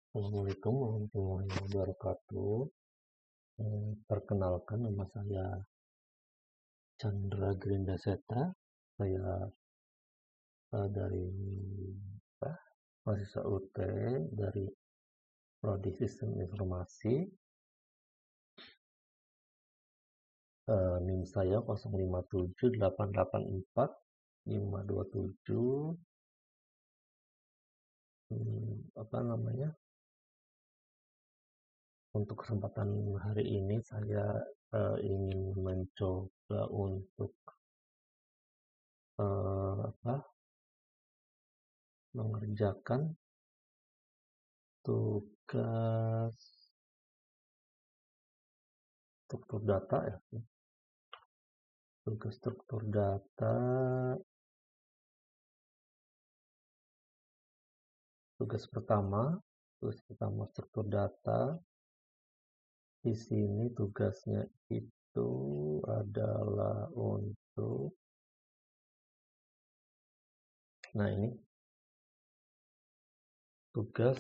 Assalamualaikum warahmatullahi wabarakatuh. Perkenalkan, nama saya Chandra Grinda Seta. Saya dari mahasiswa UT dari Prodi Sistem Informasi. NIM saya 057884 527. Untuk kesempatan hari ini saya ingin mencoba untuk mengerjakan tugas struktur data ya. Tugas struktur data, tugas pertama struktur data. Di sini tugasnya itu adalah untuk, ini tugas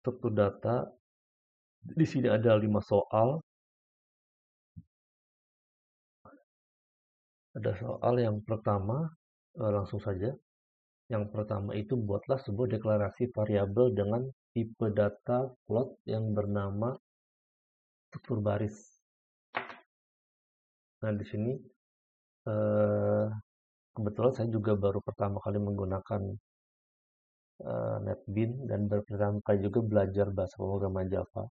struktur data. Di sini ada 5 soal. Ada soal yang pertama, langsung saja. Yang pertama itu, buatlah sebuah deklarasi variabel dengan tipe data float yang bernama struktur baris. Nah, di sini kebetulan saya juga baru pertama kali menggunakan NetBeans dan pertama kali juga belajar bahasa pemrograman Java.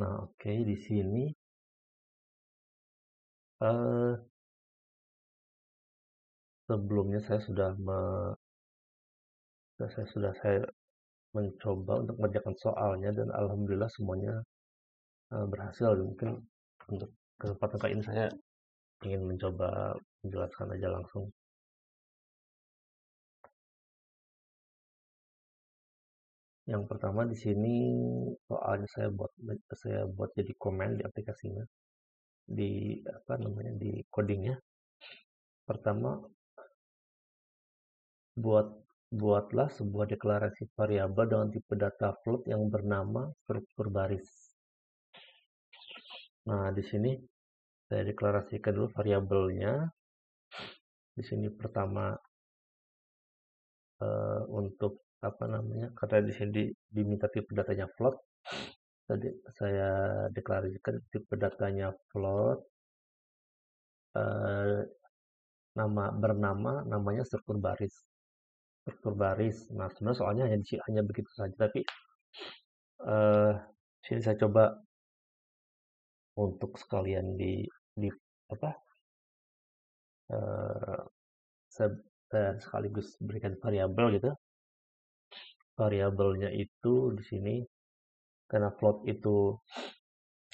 Nah, oke, di sini sebelumnya saya mencoba untuk mengerjakan soalnya dan alhamdulillah semuanya berhasil. Mungkin untuk kesempatan kali ini saya ingin mencoba menjelaskan aja langsung. Yang pertama di sini soalnya saya buat jadi komen di aplikasinya, di codingnya. Pertama, buatlah sebuah deklarasi variabel dengan tipe data float yang bernama struktur baris. Nah, di sini saya deklarasikan dulu variabelnya. Di sini pertama untuk karena di sini diminta tipe datanya float. Tadi saya deklarasikan tipe datanya float, namanya struktur baris. Nah, sebenarnya soalnya hanya begitu saja, tapi sini saya coba untuk sekalian saya sekaligus berikan variabel gitu. Variabelnya itu di sini karena float itu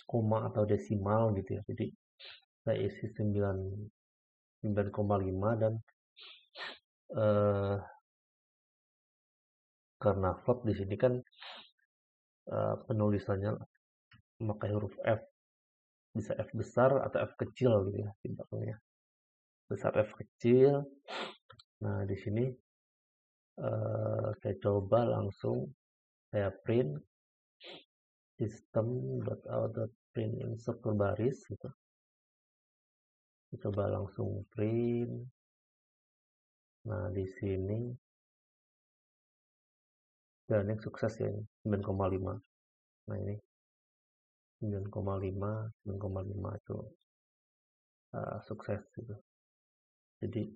koma atau desimal gitu ya. Jadi saya isi 9,5 dan karena float di sini kan penulisannya memakai huruf F, bisa F besar atau F kecil gitu ya, tidaknya besar F kecil. Nah, di sini saya coba langsung saya print system.out.print struktur baris gitu. Saya coba langsung print. Nah, di sini dan yang sukses ya, 9,5. Nah, ini 9,5 itu sukses gitu. Jadi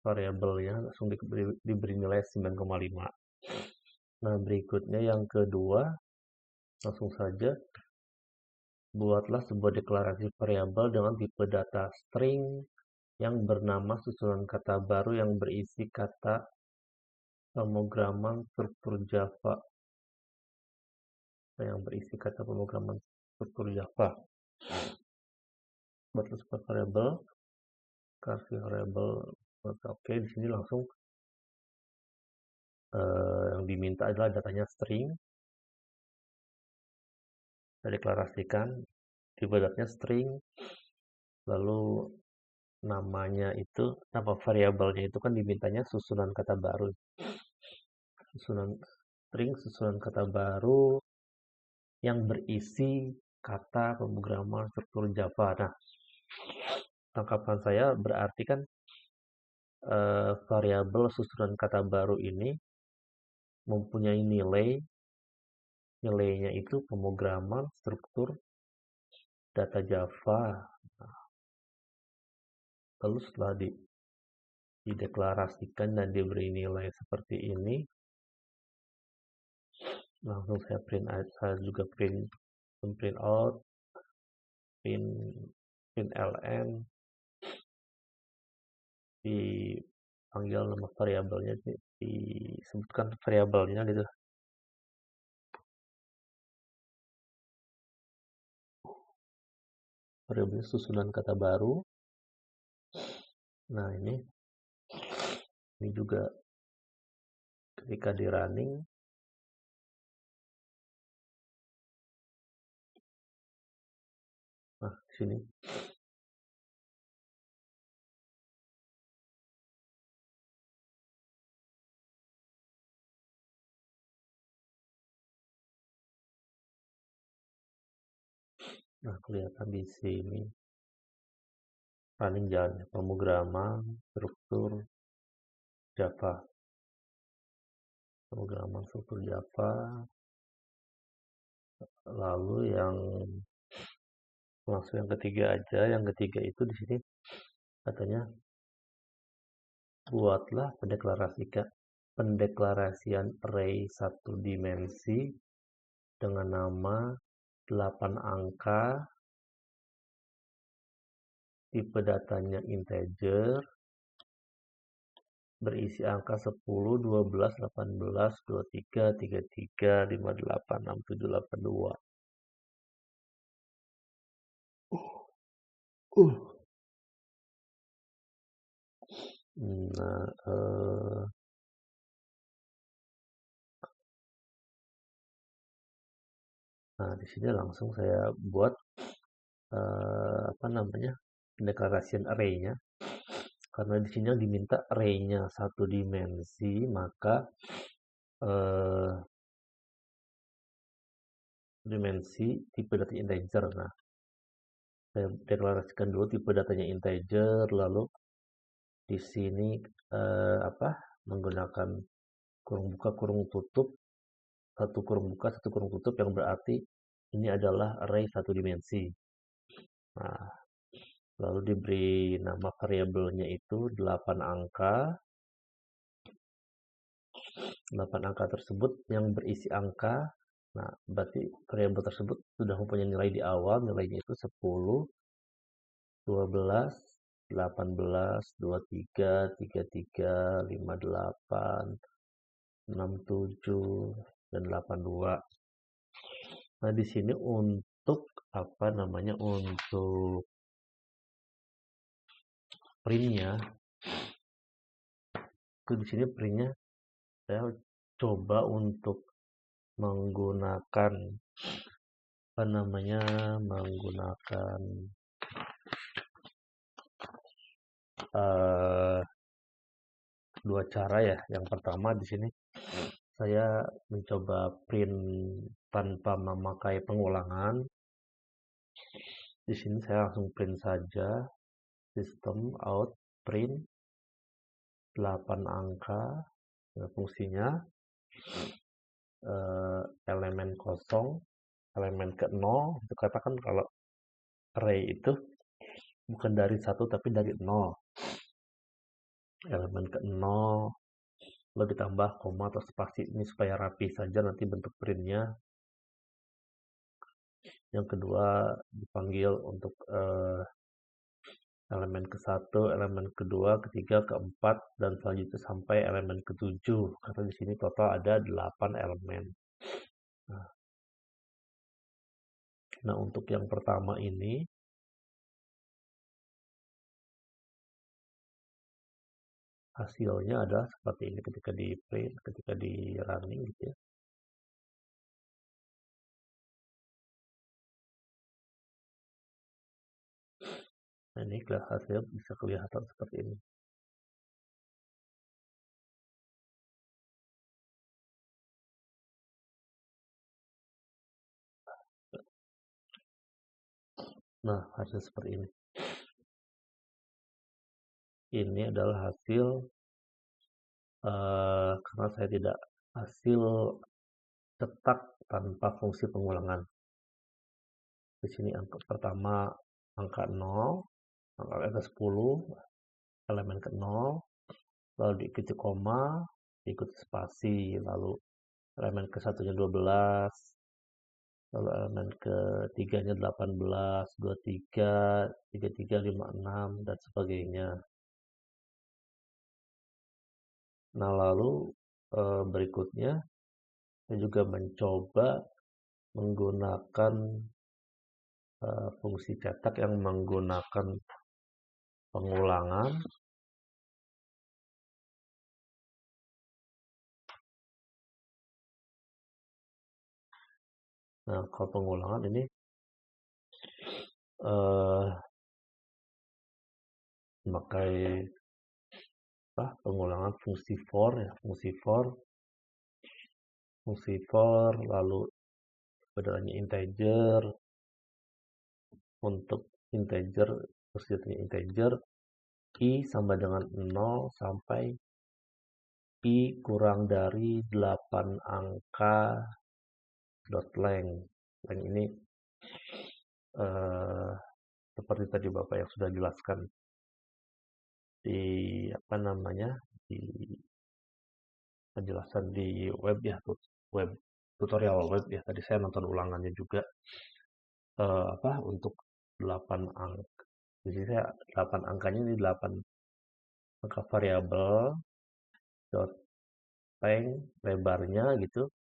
variabelnya langsung diberi nilai 9,5. Nah, berikutnya yang kedua, langsung saja buatlah sebuah deklarasi variabel dengan tipe data string yang bernama susunan kata baru yang berisi kata pemrograman struktur Java. Buatlah sebuah variabel, kasih variabel. Oke, di sini langsung yang diminta adalah datanya string. Saya deklarasikan tipe datanya string, lalu namanya itu, nama variabelnya itu kan dimintanya susunan kata baru. Susunan kata baru yang berisi kata pemrograman struktur Java. Nah, tangkapan saya berarti kan variabel susunan kata baru ini mempunyai nilainya itu pemrograman struktur data Java. Lalu setelah dideklarasikan dan diberi nilai seperti ini, langsung saya juga print out, print ln, dipanggil nama variabelnya, disebutkan variabelnya gitu. Variabelnya susunan kata baru. Nah, ini juga ketika di running, nah sini nah kelihatan di sini running jalan pemrograman struktur Java. Pemrograman struktur Java. Lalu yang langsung yang ketiga aja. Yang ketiga itu di sini katanya buatlah pendeklarasian array satu dimensi dengan nama 8 angka, tipe datanya integer, berisi angka 10, 12, 18, 23, 33, 58, 67, 82. Nah, di sini langsung saya buat pendeklarasian array-nya. Karena di sini diminta array-nya satu dimensi, maka dimensi tipe data integer. Nah, saya deklarasikan dulu tipe datanya integer, lalu di sini menggunakan kurung buka kurung tutup, satu kurung buka satu kurung tutup, yang berarti ini adalah array satu dimensi. Nah, lalu diberi nama variabelnya itu 8 angka. 8 angka tersebut yang berisi angka. Nah, berarti variabel tersebut sudah mempunyai nilai di awal. Nilainya itu 10, 12, 18, 23, 33, 58, 67, dan 82. Nah, di sini untuk untuk printnya, di sini printnya saya coba untuk menggunakan dua cara ya. Yang pertama di sini saya mencoba print tanpa memakai pengulangan. Di sini saya langsung print saja system out print 8 angka, fungsinya elemen kosong, elemen ke 0. Itu katakan kalau array itu bukan dari 1 tapi dari 0. Elemen ke 0, lalu ditambah koma atau spasi, ini supaya rapi saja nanti bentuk printnya. Yang kedua dipanggil untuk elemen ke-1, elemen kedua, ketiga, keempat, dan selanjutnya sampai elemen ke-7. Karena di sini total ada 8 elemen. Nah, untuk yang pertama ini hasilnya adalah seperti ini ketika di print, ketika di running gitu ya. Nah, ini hasilnya bisa kelihatan seperti ini. Nah, hasil seperti ini. Ini adalah hasil karena saya tidak hasil cetak tanpa fungsi pengulangan. Di sini angka pertama angka 0, angka 10, elemen ke 0, lalu diikuti koma, diikuti spasi, lalu elemen ke satunya 12, lalu elemen ketiganya 18, 23, 33, 56, dan sebagainya. Nah, lalu berikutnya saya juga mencoba menggunakan fungsi cetak yang menggunakan pengulangan. Nah, kalau pengulangan ini memakai pengulangan fungsi for ya, fungsi for, lalu bedanya integer, untuk integer positifnya integer, i sama dengan 0 sampai i kurang dari 8 angka dot length. Length ini seperti tadi Bapak yang sudah jelaskan di di penjelasan di web ya, web tutorial web ya. Tadi saya nonton ulangannya juga untuk 8 angka. Jadi saya 8 angkanya ini 8 angka variabel dot length lebarnya gitu.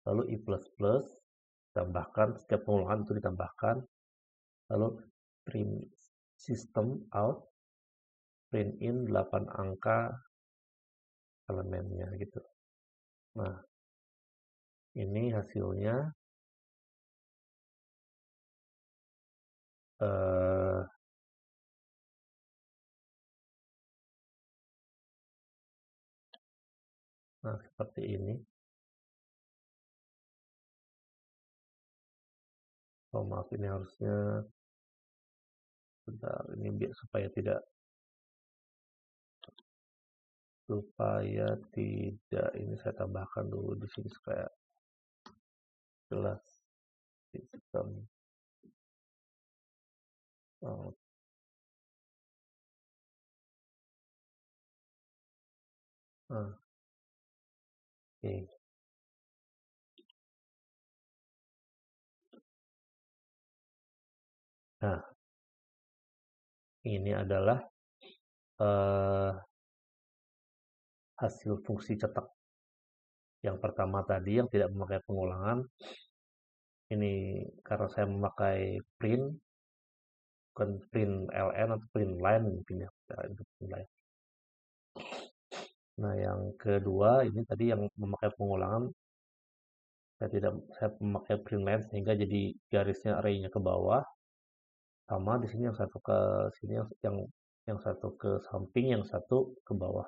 Lalu i plus plus tambahkan, setiap pengulangan itu ditambahkan, lalu print system out, print in 8 angka elemennya gitu. Nah, ini hasilnya nah seperti ini. Oh maaf, ini harusnya bentar, ini biar supaya tidak ini saya tambahkan dulu di sini supaya jelas sistem. Oh, oke. Nah, ini adalah hasil fungsi cetak yang pertama tadi yang tidak memakai pengulangan. Ini karena saya memakai print, bukan print ln atau print line mungkin ya, print line. Nah, yang kedua ini tadi yang memakai pengulangan, saya memakai print line sehingga jadi garisnya arraynya ke bawah. Sama di sini yang satu ke sini, yang satu ke samping, yang satu ke bawah.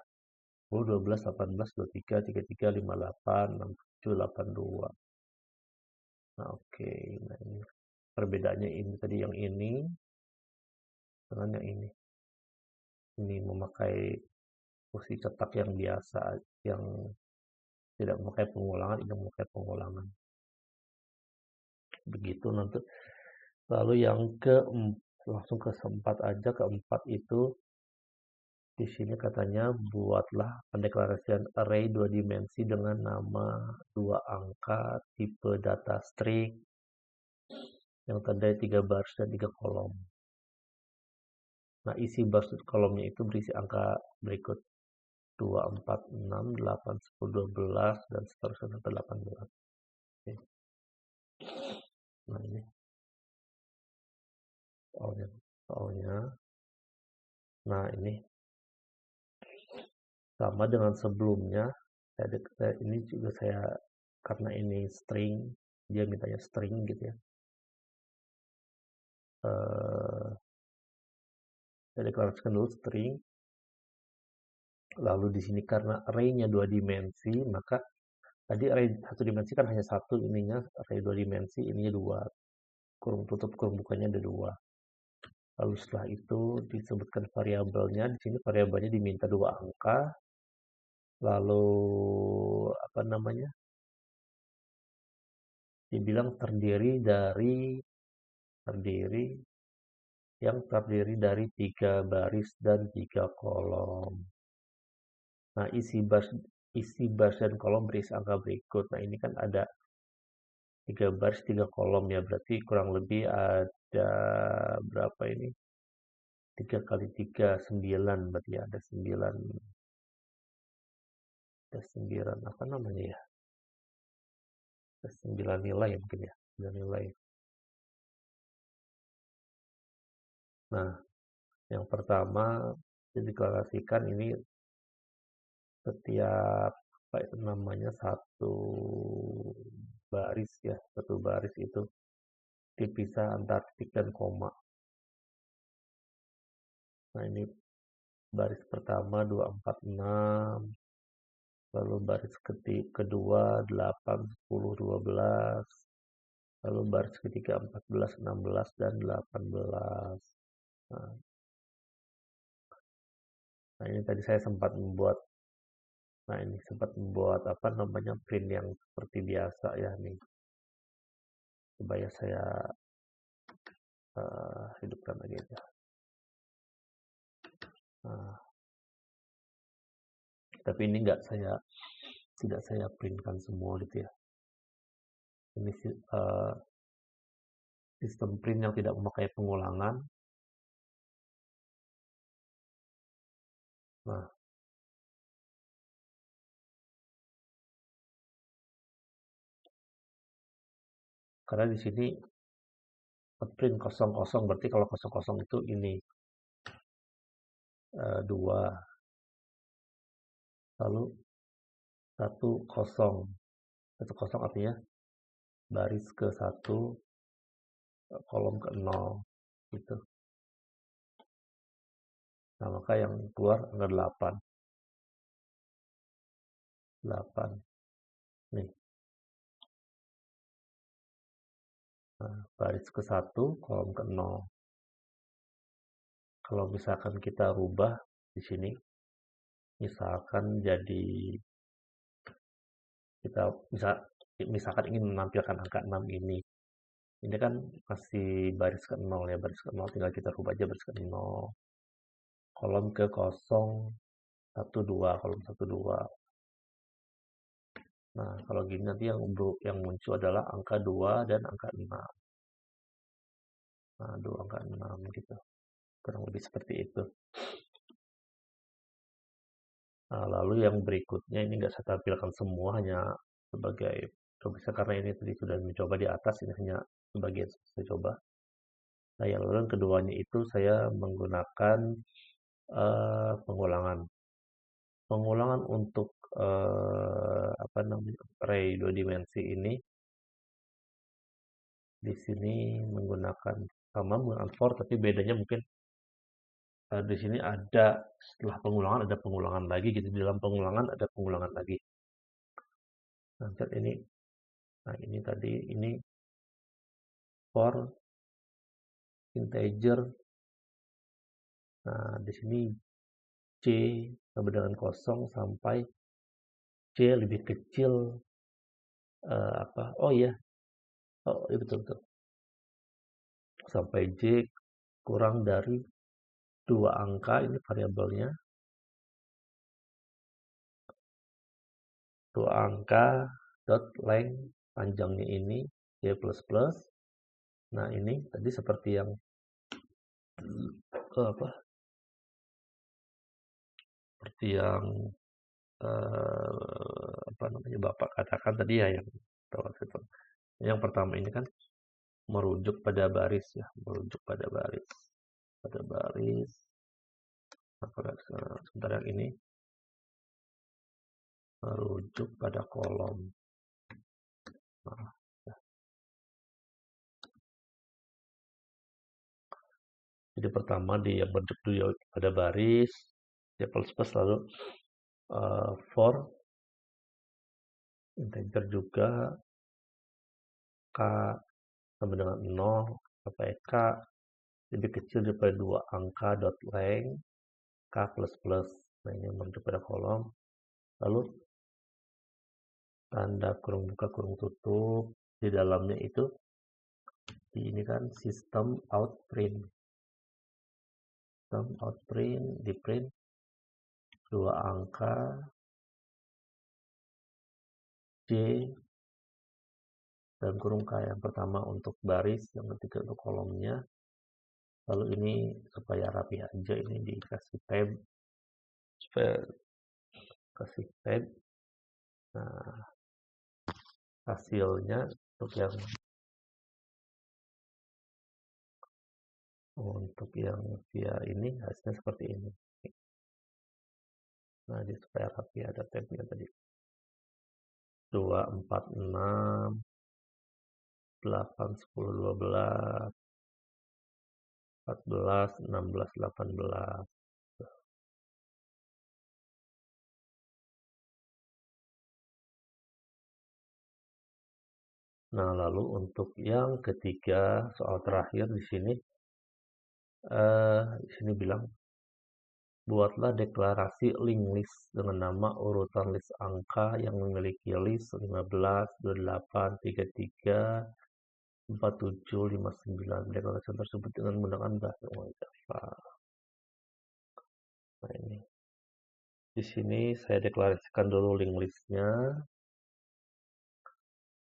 10, 12, 18, 23, 33, 58, 67, 82. Nah, oke. Nah, ini perbedaannya ini tadi yang ini dengan yang ini. Ini memakai fungsi cetak yang biasa, yang tidak memakai pengulangan, ini memakai pengulangan. Begitu nanti. Lalu yang langsung ke keempat aja, keempat itu di sini katanya buatlah pendeklarasian array 2 dimensi dengan nama 2 angka tipe data string yang terdiri 3 baris dan 3 kolom. Nah, isi baris kolomnya itu berisi angka berikut 2, 4, 6, 8, 10, 12, dan seterusnya sampai 18. Oke. Nah, ini soalnya. Nah, ini sama dengan sebelumnya. Ini juga saya, karena ini string, dia mintanya string gitu ya. Saya deklarasikan dulu string. Lalu di sini karena array-nya 2 dimensi, maka tadi array 1 dimensi kan hanya satu, ininya array 2 dimensi, ininya 2. Kurung tutup, kurung bukanya ada 2. Lalu setelah itu disebutkan variabelnya. Di sini variabelnya diminta 2 angka. Lalu apa namanya? Dibilang terdiri dari 3 baris dan 3 kolom. Nah, isi baris dan kolom berisi angka berikut. Nah, ini kan ada 3 baris, 3 kolom ya. Berarti kurang lebih ada berapa ini? 3 kali 3, 9. Berarti ada 9. Ada 9, apa namanya ya? Ada 9 nilai mungkin ya. 9 nilai. Nah, yang pertama dideklarasikan ini setiap apa itu namanya satu baris ya, satu baris itu dipisah antar titik dan koma. Nah, ini baris pertama 246, lalu baris kedua 8, 10, 12, lalu baris ketiga 14, 16, dan 18. Nah, ini tadi saya sempat membuat apa namanya print yang seperti biasa ya nih. Coba ya saya hidupkan lagi aja. Nah, tapi ini tidak saya printkan semua gitu ya. Ini sistem print yang tidak memakai pengulangan. Nah, karena di sini print 00, berarti kalau 00 itu ini 2, lalu 10. 10 artinya baris ke 1, kolom ke 0 gitu. Nah, maka yang keluar angka 8. 8. Nih. Nah, baris ke 1, kolom ke 0. Kalau misalkan kita rubah di sini, misalkan jadi kita misalkan ingin menampilkan angka 6 ini. Ini kan masih baris ke 0 ya, baris ke 0 tinggal kita rubah aja baris ke 0. Kolom ke 0, 1, 2, kolom 1, 2. Nah, kalau gini nanti yang muncul adalah angka 2 dan angka 6. Nah, 2 angka 6 gitu. Kurang lebih seperti itu. Nah, lalu yang berikutnya ini nggak saya tampilkan semua, hanya sebagai bisa karena ini tadi sudah mencoba di atas, ini hanya sebagian saya coba. Nah, yang lalu keduanya itu saya menggunakan pengulangan. Pengulangan untuk apa namanya array 2 dimensi ini di sini menggunakan sama menggunakan for, tapi bedanya mungkin di sini ada setelah pengulangan ada pengulangan lagi gitu, di dalam pengulangan ada pengulangan lagi. Nah, ini tadi ini for integer. Nah, di sini C sama dengan 0 sampai C lebih kecil apa? Oh iya. Oh, iya betul. Sampai J kurang dari 2 angka, ini variabelnya. 2 angka dot length panjangnya ini J++. Nah, ini tadi seperti yang seperti yang apa namanya Bapak katakan tadi ya, yang pertama ini kan merujuk pada baris ya, merujuk pada baris. Sebentar, yang ini merujuk pada kolom. Nah, Jadi pertama dia bentuk dua pada baris, dia plus plus lalu for integer juga k sama dengan 0 sampai k lebih kecil daripada dua angka dot length k plus plus. Nah ini bentuk pada kolom. Lalu tanda kurung buka kurung tutup di dalamnya itu ini kan sistem out print di print dua angka J dan kurung K yang pertama untuk baris, yang ketiga untuk kolomnya. Lalu ini supaya rapi aja ini dikasih tab, supaya kasih tab. Nah hasilnya untuk yang via ini hasilnya seperti ini. Nah di supaya rapi ada tabnya tadi 2, 4, 6, 8, 10, 12, 14, 16, 18. Nah, lalu untuk yang ketiga, soal terakhir di sini bilang buatlah deklarasi link list dengan nama urutan list angka yang memiliki list 15, 28, 33, 47, 59. Deklarasi tersebut dengan menggunakan bahasa Java. Nah, ini. Di sini saya deklarasikan dulu link listnya.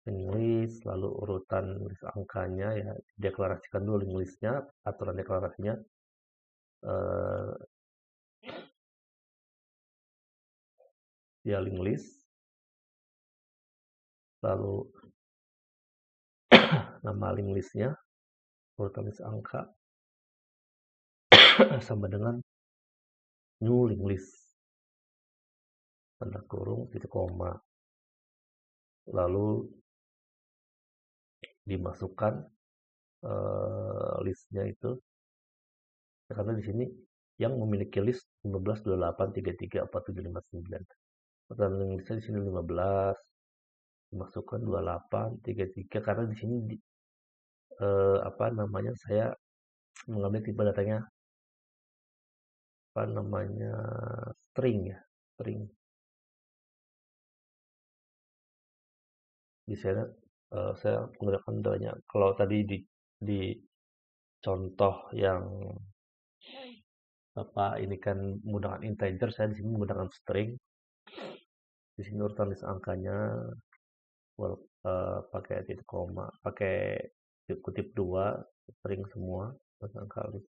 Link list, lalu urutan list angkanya ya. Deklarasikan dulu link listnya, aturan deklarasinya. Dia link list. Lalu nama link listnya, urutan list angka, sama dengan new link list. Tanda kurung, titik koma. Lalu dimasukkan listnya itu. Karena di sini yang memiliki list 15, 28, 33, 47, 59. Urutan link listnya di sini 15. Dimasukkan 28, 33. Karena di sini saya mengambil tipe datanya string ya, string. Di sana saya menggunakan datanya. Kalau tadi di contoh yang ini kan menggunakan integer, saya di sini menggunakan string. Di sini urutan list angkanya pakai titik koma, pakai kutip 2, string semua, angka list.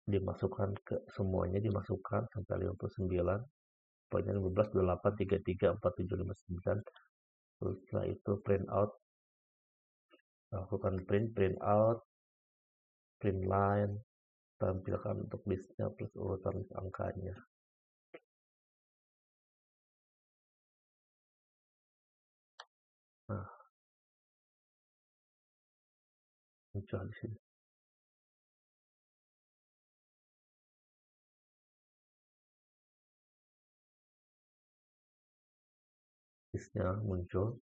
Dimasukkan ke semuanya, dimasukkan sampai 59. Pokoknya 15, 28, 33, 47, 59. Terus setelah itu print out. Lakukan print out, print line, tampilkan untuk listnya plus urutan list angkanya. Nah, muncul di sini. Listnya muncul.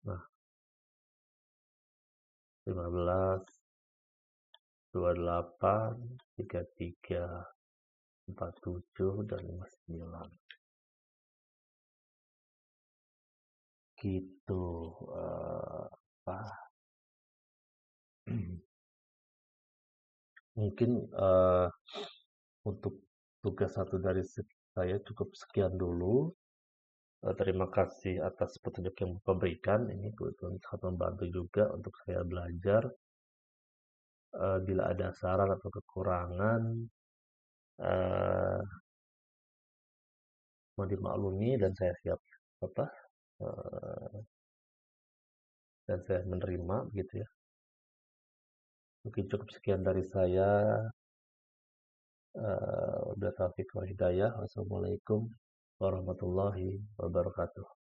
Nah, 15, 28, 33, 47, dan 59. Gitu. Mungkin untuk tugas satu dari saya cukup sekian dulu. Terima kasih atas petunjuk yang Bapak berikan. Ini kebetulan sangat membantu juga untuk saya belajar. Bila ada saran atau kekurangan, mau dimaklumi dan saya siap dan saya menerima gitu ya. Mungkin cukup sekian dari saya. Wabillahi taufiq wal hidayah. Wassalamualaikum warahmatullahi wabarakatuh.